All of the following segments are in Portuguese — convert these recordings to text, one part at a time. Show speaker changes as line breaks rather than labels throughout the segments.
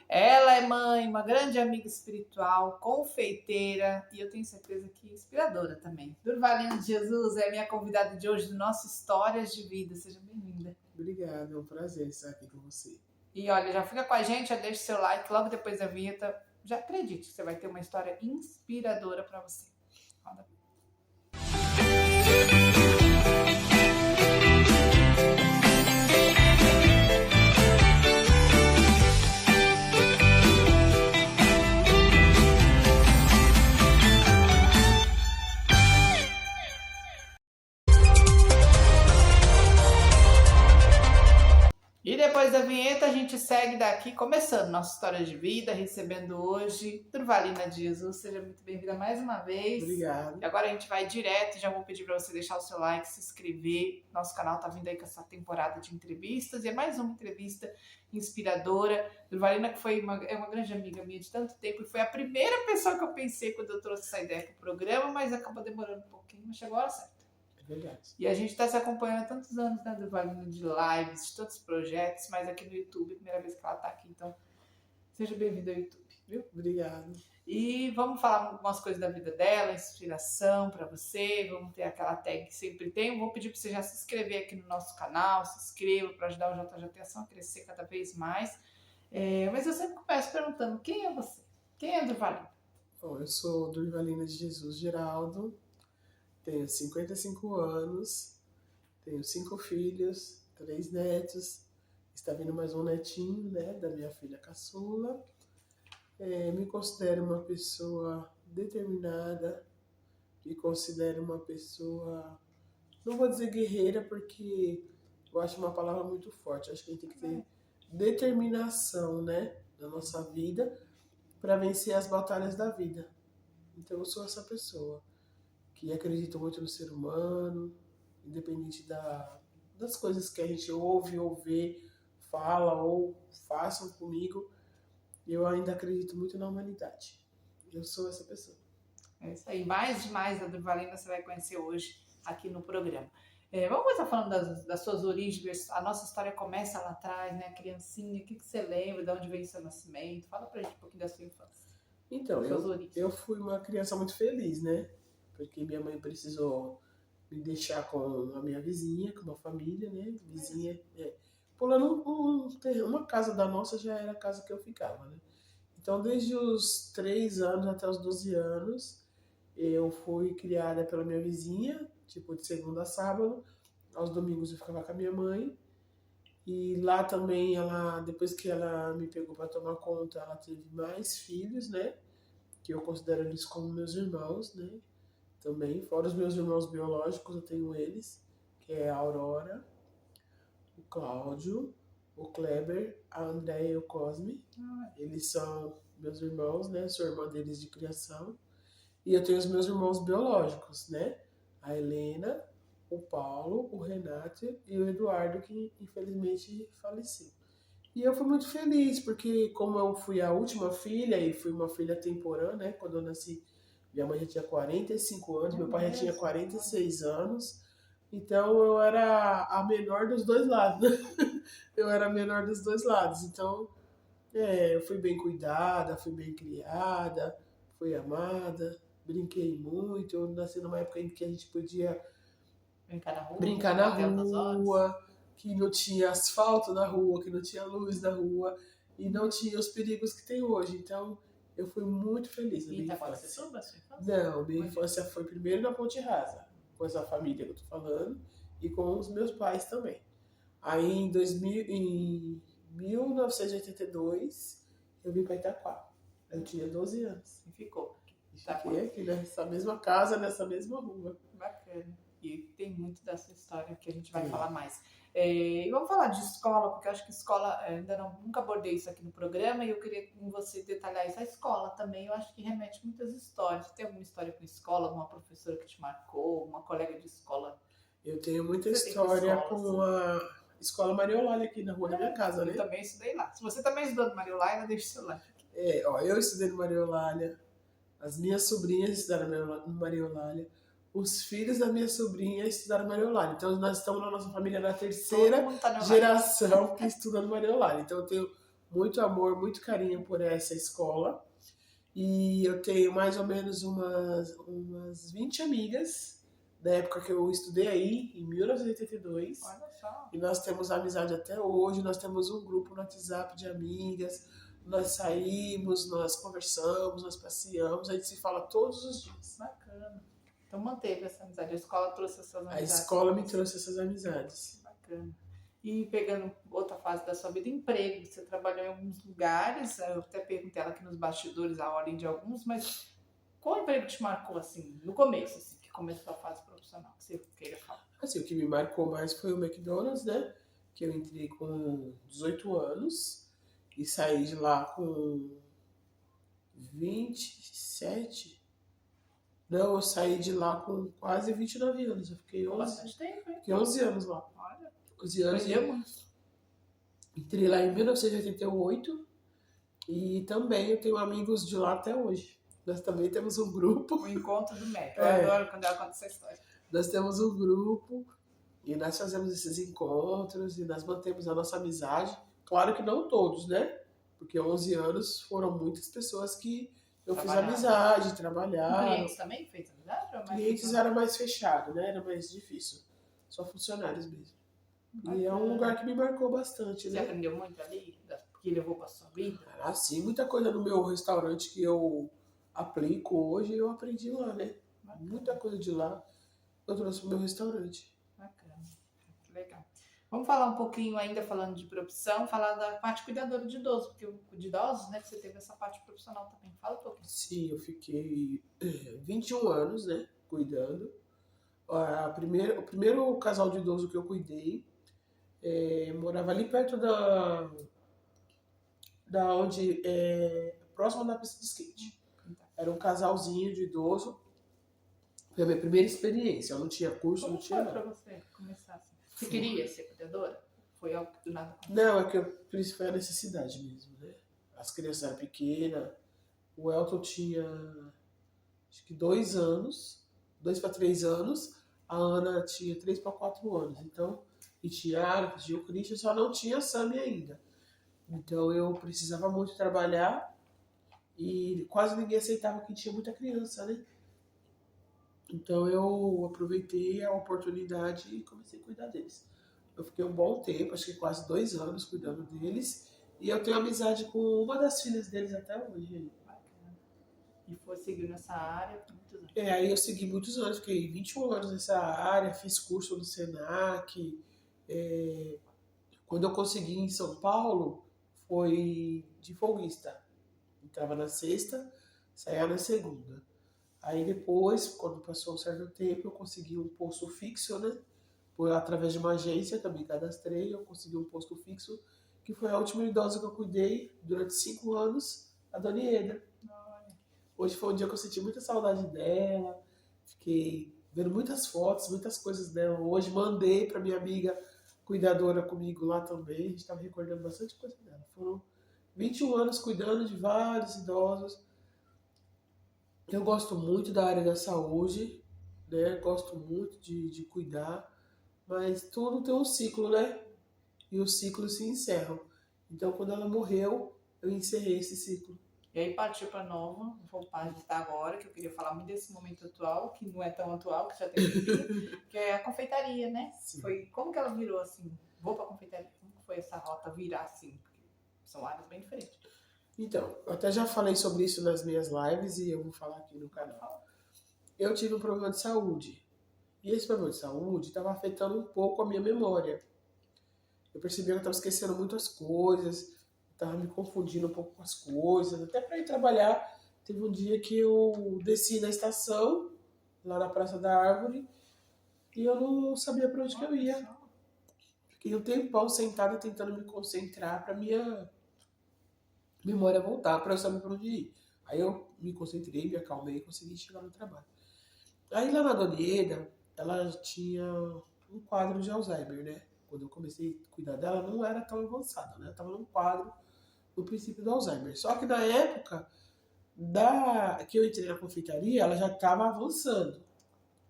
Ela é mãe, uma grande amiga espiritual, confeiteira e eu tenho certeza que inspiradora também. Durvalina de Jesus é minha convidada de hoje do nosso Histórias de Vida. Seja bem-vinda.
Obrigado, é um prazer estar aqui com você.
E olha, já fica com a gente, já deixa seu like logo depois da vinheta. Já acredite que você vai ter uma história inspiradora para você. Roda a vinheta. E depois da vinheta a gente segue daqui, começando nossa história de vida, recebendo hoje Durvalina de Jesus. Seja muito bem-vinda mais uma vez.
Obrigado.
E agora a gente vai direto, já vou pedir para você deixar o seu like, se inscrever. Nosso canal tá vindo aí com essa temporada de entrevistas e é mais uma entrevista inspiradora. Durvalina, que é uma grande amiga minha de tanto tempo e foi a primeira pessoa que eu pensei quando eu trouxe essa ideia para o programa, mas acabou demorando um pouquinho, mas chegou a hora certa.
Verdade.
E a gente está se acompanhando há tantos anos, né, Durvalina, de lives, de tantos projetos, mas aqui no YouTube, a primeira vez que ela está aqui, então seja bem-vinda ao YouTube, viu?
Obrigado.
E vamos falar algumas coisas da vida dela, inspiração para você, vamos ter aquela tag que sempre tem. Vou pedir para você já se inscrever aqui no nosso canal, se inscreva para ajudar o JJTação a crescer cada vez mais. Mas eu sempre começo perguntando, quem é você? Quem é Durvalina?
Bom, eu sou Durvalina de Jesus Geraldo, tenho 55 anos, tenho 5 filhos, 3 netos, está vindo mais um netinho, né, da minha filha caçula. Me considero uma pessoa determinada, me considero uma pessoa, não vou dizer guerreira, porque eu acho uma palavra muito forte, acho que a gente tem que ter determinação, né, na nossa vida para vencer as batalhas da vida. Então eu sou essa pessoa que acredita muito no ser humano, independente das coisas que a gente ouve ou vê, fala ou façam comigo, eu ainda acredito muito na humanidade. Eu sou essa pessoa.
É isso aí, mais da Durvalina você vai conhecer hoje aqui no programa. Vamos começar falando das suas origens. A nossa história começa lá atrás, né? Criancinha, o que você lembra? De onde veio o seu nascimento? Fala pra gente um pouquinho da sua infância.
Então, eu fui uma criança muito feliz, né? Porque minha mãe precisou me deixar com a minha vizinha, com uma família, né? Vizinha, pulando uma casa da nossa já era a casa que eu ficava, né? Então, desde os 3 anos até os 12 anos, eu fui criada pela minha vizinha, tipo de segunda a sábado. Aos domingos eu ficava com a minha mãe. E lá também, depois que ela me pegou para tomar conta, ela teve mais filhos, né? Que eu considero eles como meus irmãos, né? Também, fora os meus irmãos biológicos, eu tenho eles, que é a Aurora, o Cláudio, o Kleber, a Andréia e o Cosme. Eles são meus irmãos, né? Sou irmã deles de criação. E eu tenho os meus irmãos biológicos, né? A Helena, o Paulo, o Renato e o Eduardo, que infelizmente faleceu. E eu fui muito feliz, porque como eu fui a última filha, e fui uma filha temporã, né? Quando eu nasci, minha mãe já tinha 45 anos, meu pai já tinha 46 anos. Então eu era a menor dos dois lados. Eu era a menor dos dois lados. Então, eu fui bem cuidada, fui bem criada, fui amada, brinquei muito. Eu nasci numa época em que a gente podia brincar na rua, que não tinha asfalto na rua, que não tinha luz na rua e não tinha os perigos que tem hoje. Então, eu fui muito feliz na minha infância. Não, minha infância foi primeiro na Ponte Rasa, com essa família que eu tô falando, e com os meus pais também. Aí, em 1982, eu vim para Itaquá. Eu tinha 12 anos.
E ficou.
Fiquei aqui nessa mesma casa, nessa mesma rua.
Bacana. E tem muito dessa história que a gente vai falar mais. E vamos falar de escola, porque eu acho que escola, nunca abordei isso aqui no programa e eu queria com você detalhar isso. A escola também, eu acho que remete muitas histórias. Você tem alguma história com escola, alguma professora que te marcou, uma colega de escola?
Eu tenho muita história com a Escola Maria Eulália aqui na rua da minha casa, né?
Eu também estudei lá. Se você também estudou no Maria Eulália, deixa o seu like.
Eu estudei no Maria Eulália, as minhas sobrinhas estudaram no Maria Eulália, os filhos da minha sobrinha estudaram no Maria Eulália. Então nós estamos na nossa família na terceira geração que estuda no Maria Eulália. Então eu tenho muito amor, muito carinho por essa escola. E eu tenho mais ou menos umas 20 amigas da época que eu estudei aí, em 1982.
Olha só.
E nós temos amizade até hoje, nós temos um grupo no WhatsApp de amigas, nós saímos, nós conversamos, nós passeamos, a gente se fala todos os dias.
Bacana. Então manteve essa amizade. A escola trouxe essas amizades.
A escola me trouxe essas amizades.
Bacana. E pegando outra fase da sua vida, emprego. Você trabalhou em alguns lugares, eu até perguntei ela aqui nos bastidores a ordem de alguns, mas qual emprego te marcou assim, no começo, assim, que começou a fase profissional, que você queira falar?
Assim, o que me marcou mais foi o McDonald's, né? Que eu entrei com 18 anos e saí de lá com 27. Não, eu saí de lá com quase 29 anos. Eu fiquei 11,
Bastante tempo, hein?
fiquei 11 anos lá.
Olha,
11 anos.
aprendeu muito.
Entrei lá em 1988 e também eu tenho amigos de lá até hoje. Nós também temos um grupo.
O encontro do MEC. Eu
É.
adoro quando ela conta essa história.
Nós temos um grupo e nós fazemos esses encontros e nós mantemos a nossa amizade. Claro que não todos, né? Porque 11 anos foram muitas pessoas que eu fiz amizade, trabalharam.
Clientes também fez amizade? Ou mais
Clientes era mais fechado, né? Era mais difícil. Só funcionários mesmo. E é um lugar que me marcou bastante,
Você
né?
aprendeu muito ali? Que levou para sua vida?
Ah, sim, muita coisa no meu restaurante que eu aplico hoje, eu aprendi lá, né?
Bacana.
Muita coisa de lá eu trouxe pro meu restaurante.
Bacana. Legal. Vamos falar um pouquinho ainda, falando de profissão, falar da parte cuidadora de idosos, porque de idosos, né, que você teve essa parte profissional também. Fala um pouquinho.
Sim, eu fiquei 21 anos, né, cuidando. O primeiro casal de idoso que eu cuidei morava ali perto da onde próximo da pista de skate. Era um casalzinho de idoso. Foi a minha primeira experiência. Eu não tinha curso,
Como
não tinha
foi
nada.
para você começar assim? Você queria ser cuidadora? Foi algo que do nada aconteceu?
Não, é que isso foi a necessidade mesmo, né? As crianças eram pequenas. O Elton tinha acho que 2 anos, 2 para 3 anos. A Ana tinha 3 para 4 anos. Então, e tinha a Ara, tinha o Christian, só não tinha a Sammy ainda. Então eu precisava muito trabalhar e quase ninguém aceitava que tinha muita criança, né? Então eu aproveitei a oportunidade e comecei a cuidar deles. Eu fiquei um bom tempo, acho que quase 2 anos cuidando deles. E eu tenho amizade com uma das filhas deles até hoje.
Bacana. E foi seguindo nessa área por muitos anos.
Aí eu segui muitos anos, fiquei 21 anos nessa área, fiz curso no Senac. Quando eu consegui em São Paulo, foi de folguista. Entrava na sexta, saía na segunda. Aí depois, quando passou um certo tempo, eu consegui um posto fixo, né? Através de uma agência, também cadastrei, eu consegui um posto fixo, que foi a última idosa que eu cuidei durante 5 anos, a Dona Ieda. Hoje foi um dia que eu senti muita saudade dela, fiquei vendo muitas fotos, muitas coisas dela. Hoje mandei para minha amiga cuidadora comigo lá também, a gente estava recordando bastante coisa dela. Foram 21 anos cuidando de vários idosos. Eu gosto muito da área da saúde, né? Gosto muito de cuidar, mas tudo tem um ciclo, né? E os ciclos se encerram. Então, quando ela morreu, eu encerrei esse ciclo.
E aí partiu para nova, vou estar agora, que eu queria falar muito desse momento atual, que não é tão atual, que já tem tempinho, que é a confeitaria, né?
Sim.
Foi, como que ela virou assim? Vou para a confeitaria. Como que foi essa rota virar assim? Porque são áreas bem diferentes.
Então, eu até já falei sobre isso nas minhas lives e eu vou falar aqui no canal. Eu tive um problema de saúde. E esse problema de saúde estava afetando um pouco a minha memória. Eu percebi que eu estava esquecendo muitas coisas, estava me confundindo um pouco com as coisas. Até para ir trabalhar, teve um dia que eu desci na estação, lá na Praça da Árvore, e eu não sabia para onde que eu ia. Fiquei um tempão sentada tentando me concentrar para minha memória voltar, para eu saber para onde ir. Aí eu me concentrei, me acalmei e consegui chegar no trabalho. Aí lá na Dona Ieda, ela tinha um quadro de Alzheimer, né? Quando eu comecei a cuidar dela, não era tão avançada, né? Eu tava num quadro no princípio do Alzheimer. Só que na época que eu entrei na confeitaria, ela já estava avançando.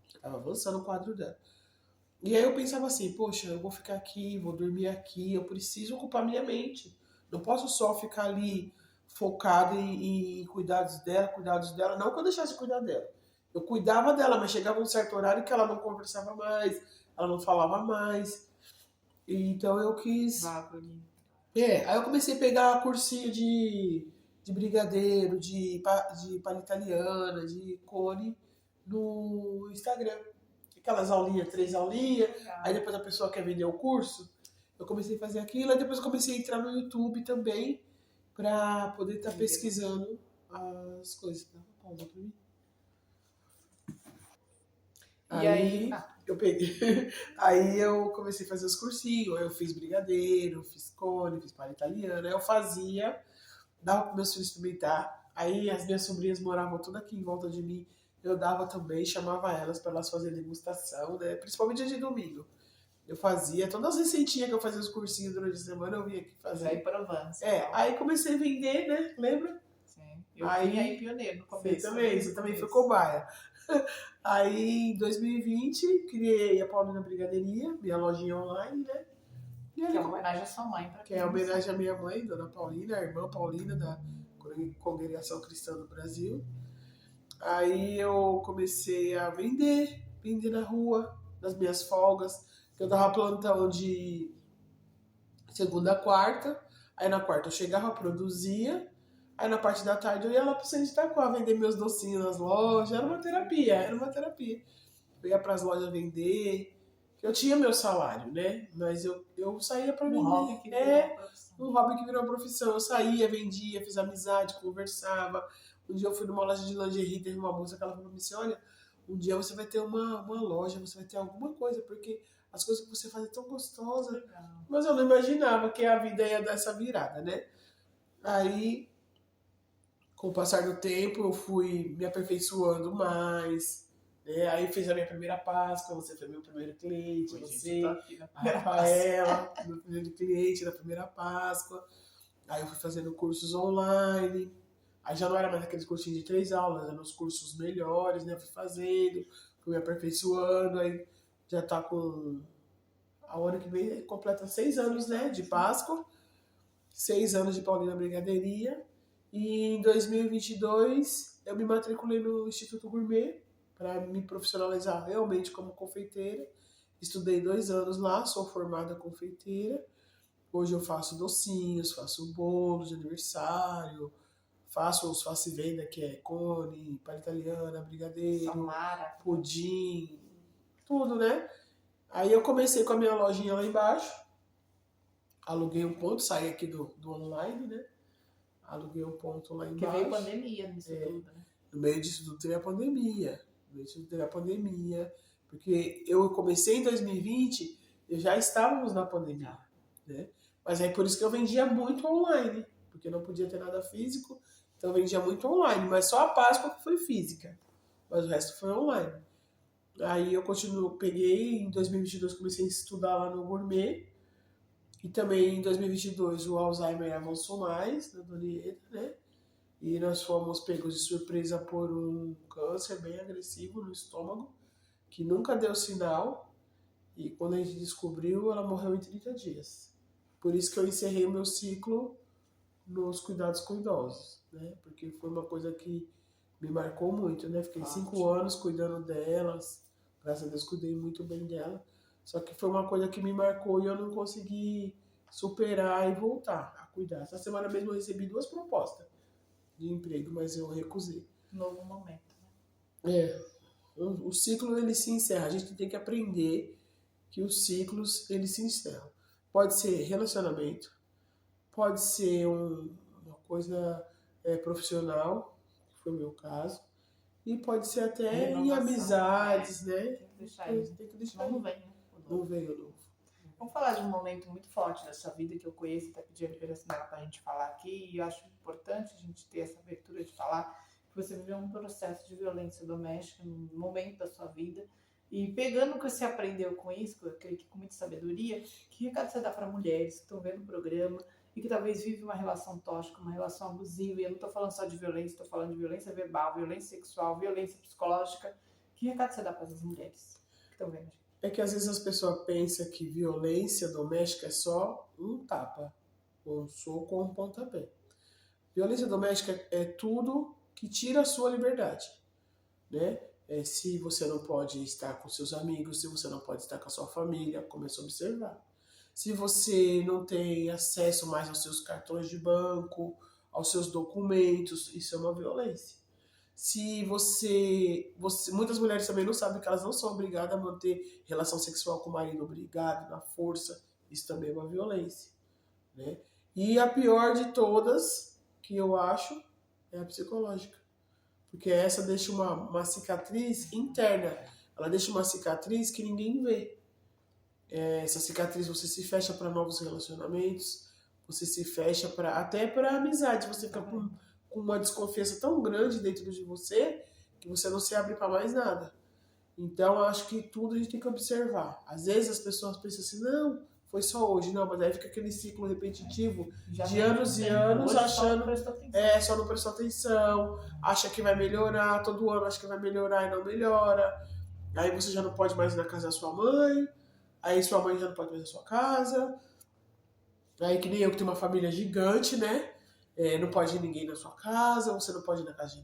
Estava avançando o quadro dela. E aí eu pensava assim, poxa, eu vou ficar aqui, vou dormir aqui, eu preciso ocupar minha mente. Não posso só ficar ali focado em cuidados dela, não que eu deixasse de cuidar dela. Eu cuidava dela, mas chegava um certo horário que ela não conversava mais, ela não falava mais. E então eu quis. Aí eu comecei a pegar cursinho de brigadeiro, de palha italiana, de cone no Instagram. Aquelas aulinhas, 3 aulinhas, aí depois a pessoa quer vender o curso. Eu comecei a fazer aquilo, aí depois eu comecei a entrar no YouTube também, para poder estar pesquisando as coisas. Dá uma pausa pra mim.
E aí,
eu peguei. Aí eu comecei a fazer os cursinhos, aí eu fiz brigadeiro, fiz cone, fiz palha italiana, aí eu fazia, dava para meus filhos experimentar. Aí as minhas sobrinhas moravam tudo aqui em volta de mim, eu dava também, chamava elas para elas fazerem degustação, né? Principalmente dia de domingo. Eu fazia, todas as receitinhas que eu fazia os cursinhos durante a semana, eu vinha aqui fazer.
Aí provando.
Aí comecei a vender, né? Lembra?
Sim. Eu fui aí pioneiro no começo.
Você também foi cobaia. Aí em 2020, criei a Paulina Brigadeiria, minha lojinha online, né?
Que é uma homenagem à sua mãe.
Que é a homenagem à minha mãe, Dona Paulina, a irmã Paulina da Congregação Cristã do Brasil. Aí eu comecei a vender na rua, nas minhas folgas. Eu dava plantão de segunda a quarta. Aí na quarta eu chegava, produzia. Aí na parte da tarde eu ia lá pro centro de Itaquá vender meus docinhos nas lojas. Era uma terapia. Eu ia pras lojas vender. Eu tinha meu salário, né? Mas eu saía pra vender. Um hobby que virou uma profissão. Eu saía, vendia, fiz amizade, conversava. Um dia eu fui numa loja de lingerie, teve uma moça que ela falou assim, olha, um dia você vai ter uma loja, você vai ter alguma coisa, porque as coisas que você faz é tão gostosa. Mas eu não imaginava que a vida ia dar essa virada, né? Aí, com o passar do tempo, eu fui me aperfeiçoando mais, né? Aí fiz a minha primeira Páscoa, você foi meu primeiro cliente, você, a Rafaela, meu primeiro cliente na primeira Páscoa. Aí eu fui fazendo cursos online. Aí já não era mais aqueles cursinhos de 3 aulas, eram os cursos melhores, né? Eu fui fazendo, fui me aperfeiçoando, aí já tá com... A hora que vem completa 6 anos, né? De Páscoa, 6 anos de Paulina Brigadeiria. E em 2022 eu me matriculei no Instituto Gourmet para me profissionalizar realmente como confeiteira. Estudei 2 anos lá, sou formada confeiteira. Hoje eu faço docinhos, faço bolos de aniversário, faço os faço e venda, que é cone, palha italiana, brigadeiro, pudim, tudo, né? Aí eu comecei com a minha lojinha lá embaixo, aluguei um ponto, saí aqui do online, né? Aluguei um ponto lá embaixo.
Porque veio pandemia nisso tudo, né?
No meio disso tudo teve a pandemia. Porque eu comecei em 2020, eu já estávamos na pandemia, né? Mas é por isso que eu vendia muito online, porque não podia ter nada físico, então eu vendia muito online, mas só a Páscoa que foi física, mas o resto foi online. Aí eu peguei, em 2022 comecei a estudar lá no Gourmet, e também em 2022 o Alzheimer avançou mais na Donieta, né? E nós fomos pegos de surpresa por um câncer bem agressivo no estômago, que nunca deu sinal, e quando a gente descobriu, ela morreu em 30 dias. Por isso que eu encerrei o meu ciclo nos cuidados com idosos, né? Porque foi uma coisa que me marcou muito, né? Fiquei 5 anos cuidando delas, graças a Deus cuidei muito bem dela, só que foi uma coisa que me marcou e eu não consegui superar e voltar a cuidar. Essa semana mesmo eu recebi 2 propostas de emprego, mas eu recusei.
Novo momento, né?
O ciclo ele se encerra. A gente tem que aprender que os ciclos eles se encerram. Pode ser relacionamento, pode ser uma coisa profissional, que foi o meu caso, e pode ser até em amizades, né?
Tem que deixar
não vem, né? Não veio novo.
Vamos falar de um momento muito forte da sua vida que eu conheço, até pedi a liberação dela pra gente falar aqui, e eu acho importante a gente ter essa abertura de falar que você viveu um processo de violência doméstica num momento da sua vida, e pegando o que você aprendeu com isso, eu creio que com muita sabedoria, que recado você dá para mulheres que estão vendo o programa e que talvez vivem uma relação tóxica, uma relação abusiva, e eu não estou falando só de violência, estou falando de violência verbal, violência sexual, violência psicológica. Que recado você dá para essas mulheres que estão vendo?
É que às vezes as pessoas pensam que violência doméstica é só um tapa. com um soco ou um pontapé. Violência doméstica é tudo que tira a sua liberdade, né? Se você não pode estar com seus amigos, se você não pode estar com a sua família, comece a observar. Se você não tem acesso mais aos seus cartões de banco, aos seus documentos, isso é uma violência. Se muitas mulheres também não sabem que elas não são obrigadas a manter relação sexual com o marido obrigado, na força, isso também é uma violência, né? E a pior de todas, que eu acho, é a psicológica. Porque essa deixa uma cicatriz interna. Ela deixa uma cicatriz que ninguém vê. Essa cicatriz você se fecha para novos relacionamentos, você se fecha até para amizade. Você fica com uma desconfiança tão grande dentro de você que você não se abre para mais nada. Então, eu acho que tudo a gente tem que observar. Às vezes as pessoas pensam assim, não, foi só hoje. Não, mas aí fica aquele ciclo repetitivo de anos e anos achando só não prestou atenção, acha que vai melhorar, todo ano acha que vai melhorar e não melhora. Aí você já não pode mais ir na casa da sua mãe, aí sua mãe já não pode mais ir na sua casa. Aí que nem eu que tenho uma família gigante, né? Não pode ir ninguém na sua casa, você não pode ir na casa de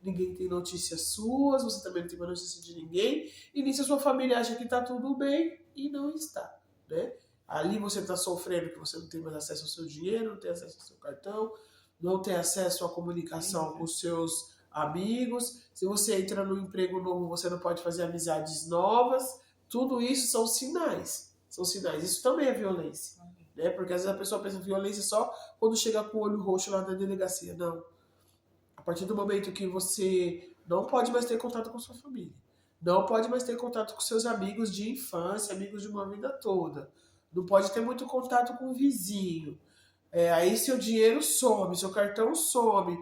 ninguém tem notícias suas, você também não tem uma notícia de ninguém, e nisso a sua família acha que tá tudo bem e não está, né? Ali você está sofrendo que você não tem mais acesso ao seu dinheiro, não tem acesso ao seu cartão, não tem acesso à comunicação com os seus amigos. Se você entra num emprego novo, você não pode fazer amizades novas. Tudo isso são sinais. São sinais. Isso também é violência, né? Porque às vezes a pessoa pensa em violência só quando chega com o olho roxo lá na delegacia. Não. A partir do momento que você não pode mais ter contato com sua família, não pode mais ter contato com seus amigos de infância, amigos de uma vida toda, não pode ter muito contato com o vizinho, aí seu dinheiro some, seu cartão some.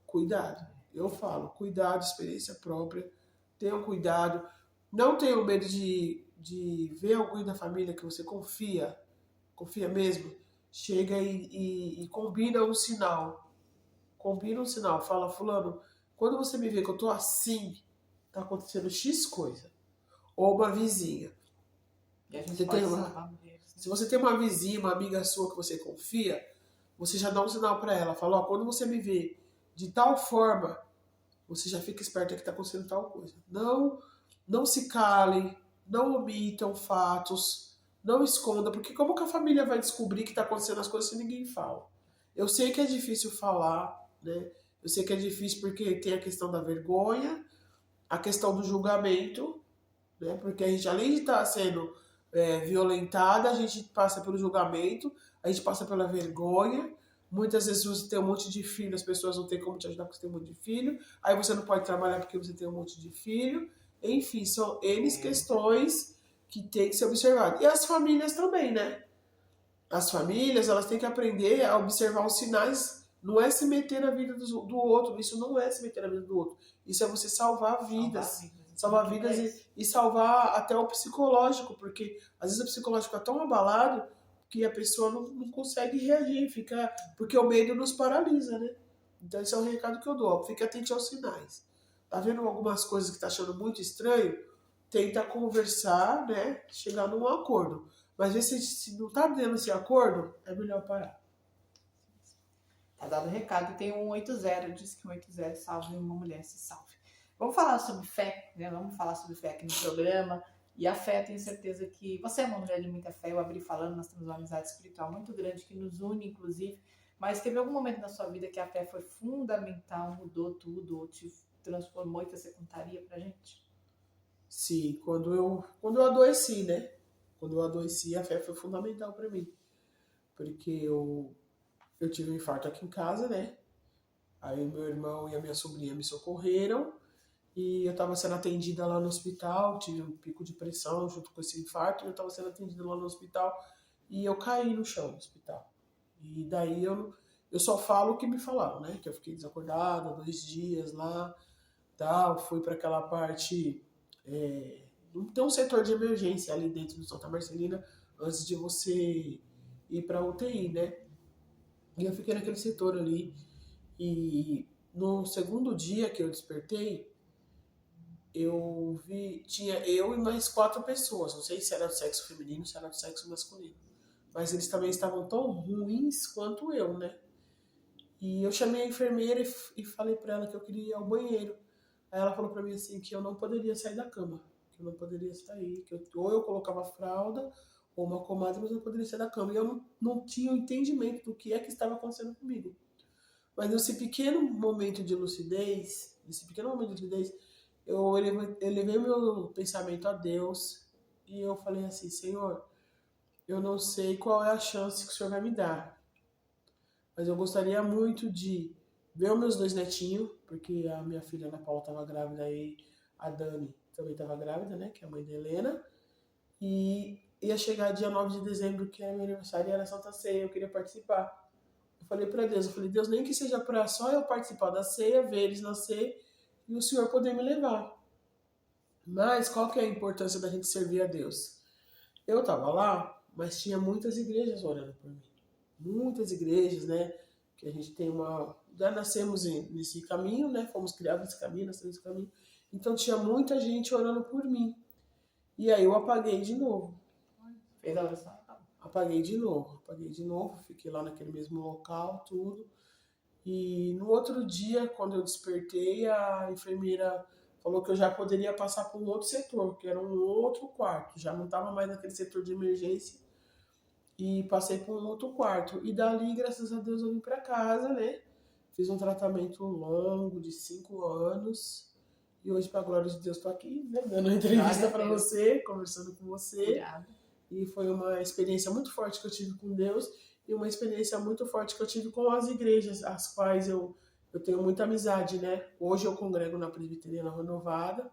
Cuidado. Eu falo, cuidado, experiência própria, tenham cuidado, não tenham medo de ver alguém da família que você confia mesmo, chega e combina um sinal. Combina um sinal, fala, fulano, quando você me vê que eu tô assim, tá acontecendo X coisa. Ou uma vizinha.
E a gente pode salvar mulheres, né?
Se você tem uma vizinha, uma amiga sua que você confia, você já dá um sinal para ela, fala, ó, quando você me vê de tal forma, você já fica esperto que tá acontecendo tal coisa. Não se calem, não omitam fatos, não esconda, porque como que a família vai descobrir que tá acontecendo as coisas se ninguém fala? Eu sei que é difícil falar, né? Eu sei que é difícil porque tem a questão da vergonha, a questão do julgamento, né? Porque a gente, além de estar sendo violentada, a gente passa pelo julgamento, a gente passa pela vergonha. Muitas vezes você tem um monte de filho, as pessoas não têm como te ajudar porque você tem um monte de filho, aí você não pode trabalhar porque você tem um monte de filho. Enfim, são N questões que tem que ser observadas. E as famílias também, né? As famílias, elas têm que aprender a observar os sinais. Não é se meter na vida do outro. Isso não é se meter na vida do outro. Isso é você salvar vidas. Salvar vidas e salvar até o psicológico. Porque às vezes o psicológico é tão abalado que a pessoa não consegue reagir. Porque o medo nos paralisa, né? Então esse é o recado que eu dou. Fique atento aos sinais. Tá vendo algumas coisas que tá achando muito estranho? Tenta conversar, né? Chegar num acordo. Mas se não tá dando esse acordo, é melhor parar.
Tá dado o recado. Tem um 180, diz que 180 salve uma mulher se salve. Vamos falar sobre fé, né? Vamos falar sobre fé aqui no programa. E a fé, tenho certeza que você é uma mulher de muita fé. Eu abri falando, nós temos uma amizade espiritual muito grande que nos une, inclusive. Mas teve algum momento na sua vida que a fé foi fundamental, mudou tudo, ou te transformou, e que você contaria pra gente?
Sim, quando eu adoeci, né? Quando eu adoeci, a fé foi fundamental para mim. Porque eu tive um infarto aqui em casa, né? Aí meu irmão e a minha sobrinha me socorreram. E eu estava sendo atendida lá no hospital. Tive um pico de pressão junto com esse infarto. E eu estava sendo atendida lá no hospital. E eu caí no chão do hospital. E daí eu só falo o que me falaram, né? Que eu fiquei desacordada 2 dias lá. Tal, fui para aquela parte... tem um setor de emergência ali dentro do Santa Marcelina antes de você ir para UTI, né? E eu fiquei naquele setor ali. E no segundo dia que eu despertei, tinha eu e mais 4 pessoas. Não sei se era do sexo feminino, se era do sexo masculino. mas eles também estavam tão ruins quanto eu, né? E eu chamei a enfermeira e falei para ela que eu queria ir ao banheiro. Aí ela falou para mim assim que eu não poderia sair da cama, que eu não poderia sair, que ou eu colocava fralda ou uma comadre, mas eu não poderia sair da cama. E eu não tinha o entendimento do que é que estava acontecendo comigo. Mas nesse pequeno momento de lucidez, eu levei meu pensamento a Deus e eu falei assim, Senhor, eu não sei qual é a chance que o Senhor vai me dar, mas eu gostaria muito de ver os meus 2 netinhos, porque a minha filha Ana Paula estava grávida e a Dani também estava grávida, né, que é a mãe da Helena, e ia chegar dia 9 de dezembro, que é meu aniversário, e era Santa Ceia, eu queria participar. Eu falei para Deus, Deus, nem que seja para só eu participar da ceia, ver eles nascer e o Senhor poder me levar. Mas qual que é a importância da gente servir a Deus? Eu estava lá, mas tinha muitas igrejas orando por mim. Muitas igrejas, né? Que a gente tem uma... Já nascemos nesse caminho, né? Fomos criados nesse caminho, nascemos nesse caminho. Então tinha muita gente orando por mim. E aí eu apaguei de novo.
Fez a oração?
Apaguei de novo, fiquei lá naquele mesmo local, tudo. E no outro dia, quando eu despertei, a enfermeira falou que eu já poderia passar para um outro setor, que era um outro quarto. Já não estava mais naquele setor de emergência. E passei para um outro quarto. E dali, graças a Deus, eu vim para casa, né? Fiz um tratamento longo de 5 anos. E hoje, para a glória de Deus, estou aqui, né? Dando uma entrevista para você, conversando com você.
Obrigada.
E foi uma experiência muito forte que eu tive com Deus e uma experiência muito forte que eu tive com as igrejas, as quais eu tenho muita amizade, né? Hoje eu congrego na Presbiteriana Renovada,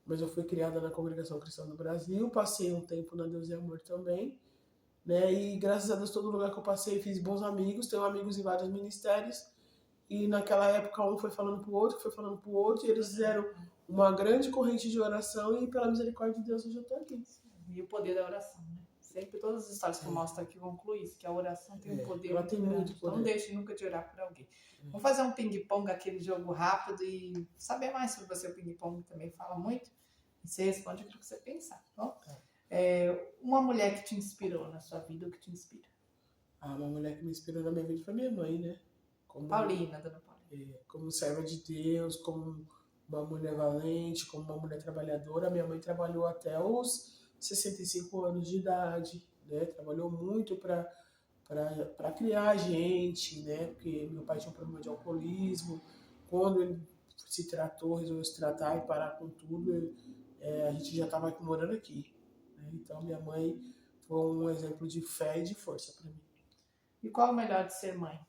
mas eu fui criada na Congregação Cristã do Brasil, passei um tempo na Deus e Amor também, né? E graças a Deus, todo lugar que eu passei, fiz bons amigos, tenho amigos em vários ministérios, e naquela época um foi falando pro outro, e eles fizeram uma grande corrente de oração, e pela misericórdia de Deus hoje eu tô aqui.
E o poder da oração, né? Sempre todas as histórias que eu mostro aqui vão incluir isso, que a oração tem um poder
ela tem muito
Então
poder.
não deixe nunca de orar por alguém. Vamos fazer um ping-pong, aquele jogo rápido, e saber mais sobre você. O ping-pong também fala muito. E você responde aquilo que você pensar. Bom? Uma mulher que te inspirou na sua vida, o que te inspira?
Uma mulher que me inspirou na minha vida foi minha mãe, né?
Paulina, dona Paulina.
Como serva de Deus, como uma mulher valente, como uma mulher trabalhadora. Minha mãe trabalhou até os 65 anos de idade, né? Trabalhou muito para criar a gente, né? Porque meu pai tinha um problema de alcoolismo. Quando ele resolveu se tratar e parar com tudo, a gente já estava morando aqui, né? Então minha mãe foi um exemplo de fé e de força para mim.
E qual é o melhor de ser mãe?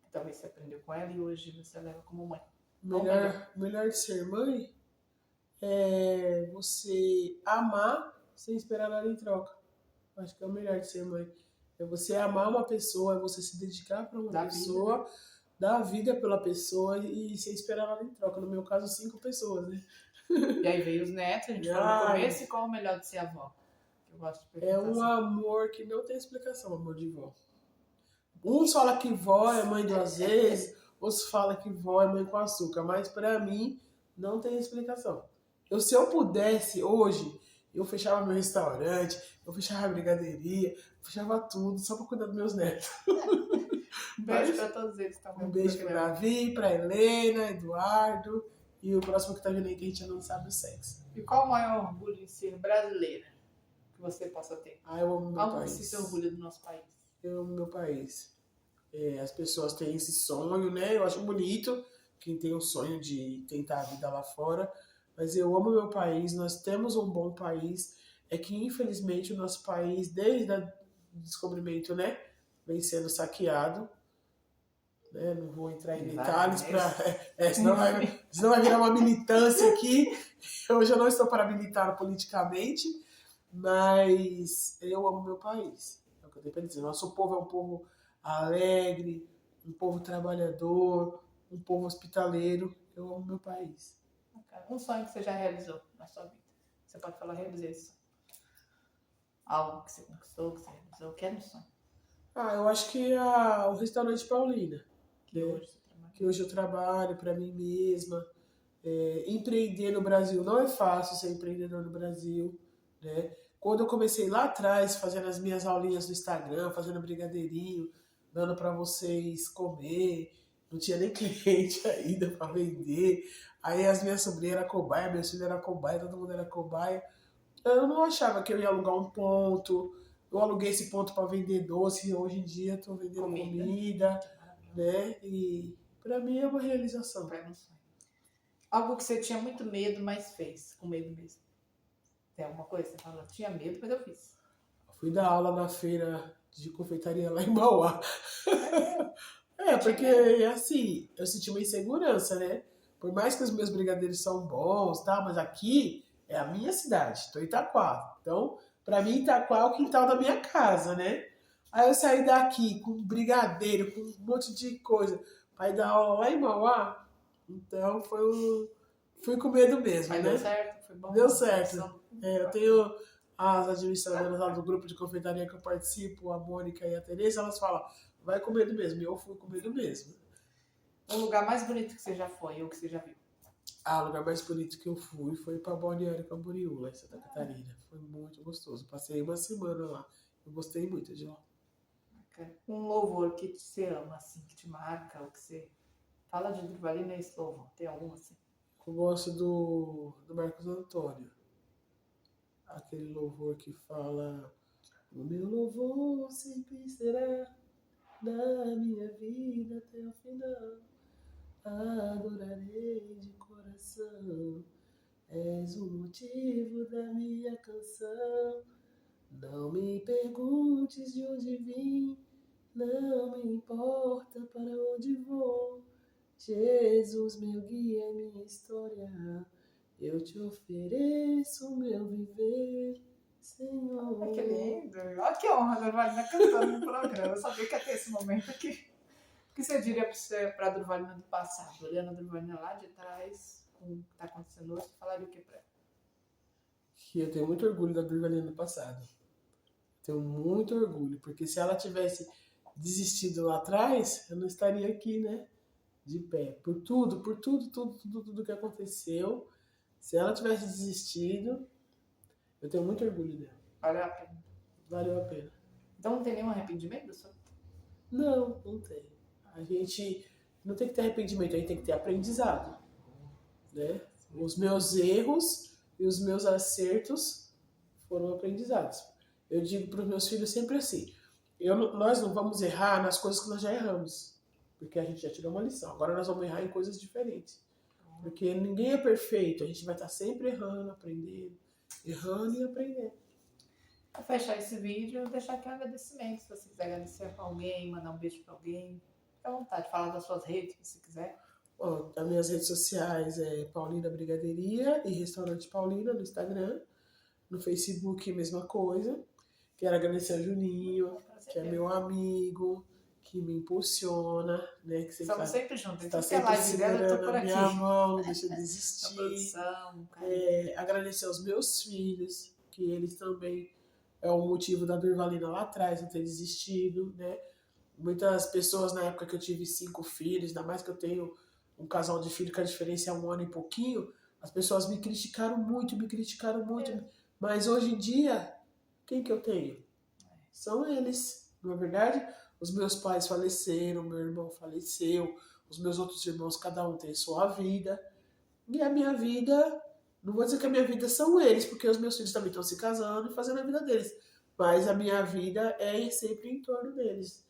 Que talvez você aprendeu com ela e hoje você leva como mãe.
Melhor de ser mãe é você amar sem esperar nada em troca. Acho que é o melhor de ser mãe. É você amar uma pessoa, é você se dedicar para uma pessoa,
vida, né?
dar a vida pela pessoa e sem esperar nada em troca. No meu caso, 5 pessoas, né?
E aí veio os netos, a gente falou no começo, e qual é o melhor de ser avó? Eu gosto de perguntar
um amor que não tem explicação, amor de vó. Uns falam que vó é mãe 2 vezes, outros falam que vó é mãe com açúcar, mas para mim não tem explicação. Se eu pudesse hoje, eu fechava meu restaurante, eu fechava a brigadeiria, fechava tudo só para cuidar dos meus netos.
Um beijo para todos eles também.
Um beijo para Davi, para Helena, Eduardo e o próximo que tá vindo aí que a gente ainda não sabe o sexo.
E qual o maior orgulho em ser brasileira que você possa ter?
Eu amo meu país.
Qual você se orgulha do nosso país?
Eu amo meu país. As pessoas têm esse sonho, né? Eu acho bonito quem tem o sonho de tentar a vida lá fora, mas eu amo meu país, nós temos um bom país, é que infelizmente o nosso país, desde o descobrimento, né, vem sendo saqueado, né? Não vou entrar em detalhes, senão vai virar uma militância aqui, hoje eu não estou para militar politicamente, mas eu amo meu país, é o que eu tenho para dizer, nosso povo é um povo alegre, um povo trabalhador, um povo hospitaleiro. Eu amo meu país.
Um sonho que você já realizou na sua vida. Você pode falar, realizei isso. Algo que você conquistou, que você realizou. Que era um sonho?
Eu acho que o restaurante Paulina.
Que hoje você trabalha.
Que hoje eu trabalho para mim mesma. Empreender no Brasil não é fácil ser empreendedor no Brasil, né? Quando eu comecei lá atrás, fazendo as minhas aulinhas no Instagram, fazendo brigadeirinho, dando para vocês comer, não tinha nem cliente ainda para vender. Aí as minhas sobrinhas eram cobaia, meus filhos eram cobaia, todo mundo era cobaia. Eu não achava que eu ia alugar um ponto. Eu aluguei esse ponto para vender doce, e hoje em dia estou vendendo comida, né? E para mim é uma realização.
Algo que você tinha muito medo, mas fez, com medo mesmo. Tem alguma coisa que você fala, tinha medo, mas eu fiz.
Fui dar aula na feira de confeitaria lá em Mauá. Porque assim, eu senti uma insegurança, né? Por mais que os meus brigadeiros são bons, tá? Mas aqui é a minha cidade, estou em Itaquá. Então, para mim, Itaquá é o quintal da minha casa, né? Aí eu saí daqui com brigadeiro, com um monte de coisa, para ir dar aula lá em Mauá. Então, fui com medo mesmo,
mas
né?
Deu certo, foi bom.
Deu certo. Eu tenho as administradoras lá do grupo de confeitaria que eu participo, a Mônica e a Tereza, elas falam, vai com medo mesmo. E eu fui com medo mesmo.
O lugar mais bonito que você já foi ou que você já viu?
O lugar mais bonito que eu fui foi para Balneário Camboriú, lá em Santa Catarina. Foi muito gostoso. Passei uma semana lá. Eu gostei muito de lá.
Um louvor que você ama, assim, que te marca, ou que você fala de Durvalina e esse louvor. Tem algum assim?
Eu gosto do Marcos Antônio. Aquele louvor que fala: o meu louvor sempre será na minha vida até o final. Adorarei de coração, és o motivo da minha canção. Não me perguntes de onde vim, não me importa para onde vou. Jesus, meu guia é minha história, eu te ofereço o meu viver, Senhor.
Ai, que lindo! Olha que honra, Durvalina cantando no programa. Eu sabia que ia ter esse momento aqui. O que você diria para a Durvalina do passado? Olhando a Durvalina lá de trás, com o que está acontecendo hoje, você falaria o que para ela?
Que eu tenho muito orgulho da Durvalina do passado. Tenho muito orgulho, porque se ela tivesse desistido lá atrás, eu não estaria aqui, né? De pé. Por tudo que aconteceu. Se ela tivesse desistido, eu tenho muito orgulho dela.
Valeu a pena.
Valeu a pena.
Então não tem nenhum arrependimento, senhor?
Não tem. A gente não tem que ter arrependimento, a gente tem que ter aprendizado. Né? Os meus erros e os meus acertos foram aprendizados. Eu digo para os meus filhos sempre assim, nós não vamos errar nas coisas que nós já erramos, porque a gente já tirou uma lição. Agora nós vamos errar em coisas diferentes. Porque ninguém é perfeito, a gente vai estar sempre errando, aprendendo, errando e aprendendo.
Para fechar esse vídeo, eu vou deixar aqui um agradecimento. Se você quiser agradecer para alguém, mandar um beijo para alguém, fique à vontade, falar das suas redes, se quiser.
Bom, as minhas redes sociais é Paulina Brigadeiria e Restaurante Paulina no Instagram. No Facebook, mesma coisa. Quero agradecer ao Juninho, que é meu amigo, que me impulsiona, né? Que
estamos sempre juntos.
Está sempre segurando a minha mão, não deixa eu desistir.
Produção,
agradecer aos meus filhos, que eles também é o motivo da Durvalina lá atrás, não ter desistido, né? Muitas pessoas, na época que eu tive 5 filhos, ainda mais que eu tenho um casal de filhos que a diferença é 1 ano e pouquinho, as pessoas me criticaram muito. Mas hoje em dia, quem que eu tenho? São eles, não é verdade? Os meus pais faleceram, meu irmão faleceu, os meus outros irmãos, cada um tem sua vida. E a minha vida, não vou dizer que a minha vida são eles, porque os meus filhos também estão se casando e fazendo a vida deles. Mas a minha vida é sempre em torno deles.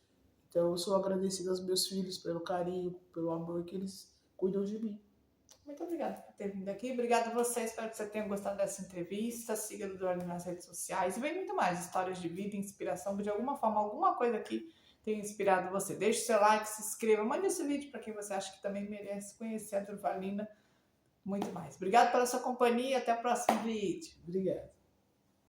Então eu sou agradecida aos meus filhos pelo carinho, pelo amor que eles cuidam de mim.
Muito obrigada por ter vindo aqui. Obrigada a você. Espero que você tenha gostado dessa entrevista. Siga o Durvalina nas redes sociais. E vem muito mais histórias de vida, inspiração. De alguma forma, alguma coisa aqui tenha inspirado você. Deixe seu like, se inscreva. Mande esse vídeo para quem você acha que também merece conhecer a Durvalina. Muito mais. Obrigada pela sua companhia. Até o próximo vídeo.
Obrigado.